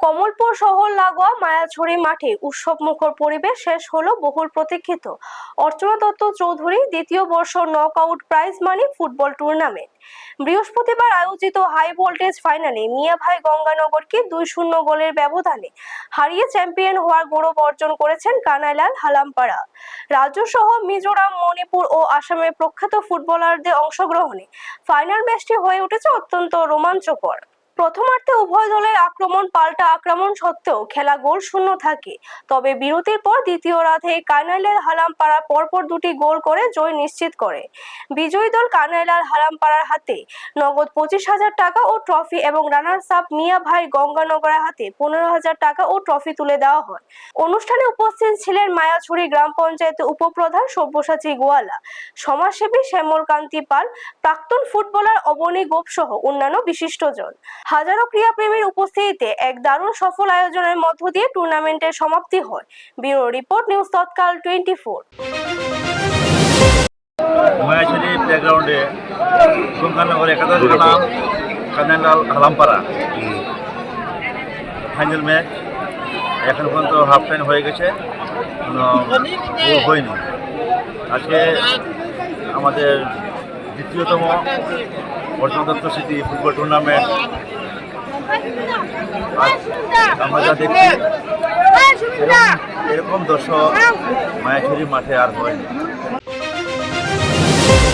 কমলপুর শহর লাগোয়া মায়াছড়ি মাঠে উৎসবমুখর পরিবেশ শেষ হলো বহুল প্রতীক্ষিত অর্চনা দত্ত চৌধুরী দ্বিতীয় বর্ষ knockout prize money football tournament. বৃহস্পতিবার আয়োজিত হাই ভোল্টেজ ফাইনালে মিয়াভাই গঙ্গানগরকে 2-0 গোলের ব্যবধানে হারিয়ে চ্যাম্পিয়ন হওয়ার গৌরব অর্জন করেছেন কানাইলাল হালামপাড়া। রাজ্য সহ মিজোরাম, মণিপুর ও আসামের প্রখ্যাত ফুটবলারদের অংশগ্রহণে ফাইনাল ম্যাচটি হয়ে উঠেছে অত্যন্ত রোমাঞ্চকর। প্রথমার্ধে উভয় দলের আক্রমণ পাল্টা আক্রমণ সত্ত্বেও খেলা গোল শূন্য থাকে, তবে বিরতির পর দ্বিতীয়ার্ধে কানাইলাল হালামপাড়া পরপর দুটি গোল করে জয় নিশ্চিত করে। বিজয়ী দল কানাইলাল হালামপাড়ার হাতে নগদ 25,000 টাকা ও ট্রফি এবং রানার্স আপ মিয়াভাই গঙ্গানগরের হাতে 15,000 টাকা ও ট্রফি তুলে দেওয়া হয়। অনুষ্ঠানে উপস্থিত ছিলেন মায়াছড়ি গ্রাম পঞ্চায়েতের উপপ্রধান সব্যসাচী গোয়ালা, সমাজসেবী শ্যামল কান্তি পাল, প্রাক্তন ফুটবলার অবনী গোপ সহ অন্যান্য বিশিষ্টজন। হাজারো ক্রীড়াপ্রেমীর উপস্থিতিতে এক দারুণ সফল আয়োজনের মধ্য দিয়ে টুর্নামেন্টের সমাপ্তি হয়। ব্যুরো রিপোর্ট, নিউজ তৎকাল 24। মায়াছড়ি প্লেগ্রাউন্ডে গঙ্গানগর একাদশ নাম কানাইলাল হালামপাড়া ফাইনাল ম্যাচ। এখন পর্যন্ত হাফ টাইম হয়ে গেছে, হয়নি। আজকে আমাদের দ্বিতীয়তম অর্চনা দত্ত স্মৃতি ফুটবল টুর্নামেন্ট আমরা যা দেখছি এরকম দর্শক মায়াছড়ি মাঠে আর হয়নি।